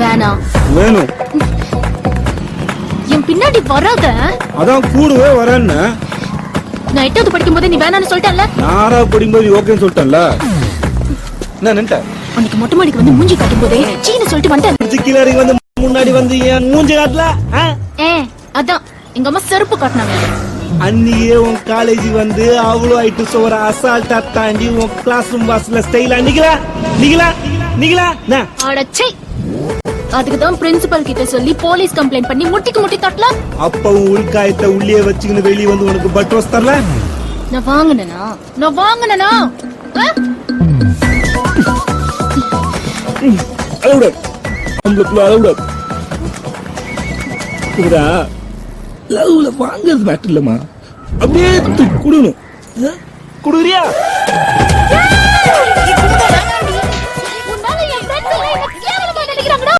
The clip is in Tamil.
வேணாம். வேணும். என் பின்னாடி வராத. அதான் கூடவே வரேன்னு. நான் 8வது படிக்கும் போது நீ வேணான்னு சொல்லிட்டல. நான் 6வது படிக்கும்போது ஓகேன்னு சொல்லிட்டேன்ல. என்ன நின்ட்ட? அன்னைக்கு மொட்டை மாடிக்கு வந்து மூஞ்சி காட்டும் போதே சீனு சொல்லிட்டு வந்தேன். கீழே வந்து முன்னாடி வந்து என் மூஞ்சி காட்டல. அதான் எங்க அம்மா செருப்பு காட்டினாங்க. அன்னியே உன் காலேஜ் வந்து அவ்வளோ ஆயிட்டு சோற அசால்ட்டா தாண்டி உன் கிளாஸ் ரூம் வாசல்ல ஸ்டைலா நிகழா. அடச்சே, அதுக்குதான் பிரின்சிபல் கிட்ட சொல்லி போலீஸ் கம்ப்ளைண்ட் பண்ணி முட்டிக்கு முட்டி தட்டலாம். அப்ப உள்காயத்தை உள்ளே வச்சுக்கின்னு வெளியே வந்து உனக்கு பட்டோஸ் தரல. நான் வாங்கினேனா லவ்ல வாங்குறது மேட்டர் இல்லம்மா, அப்படியே குடுக்கணும். குடுக்குறியா?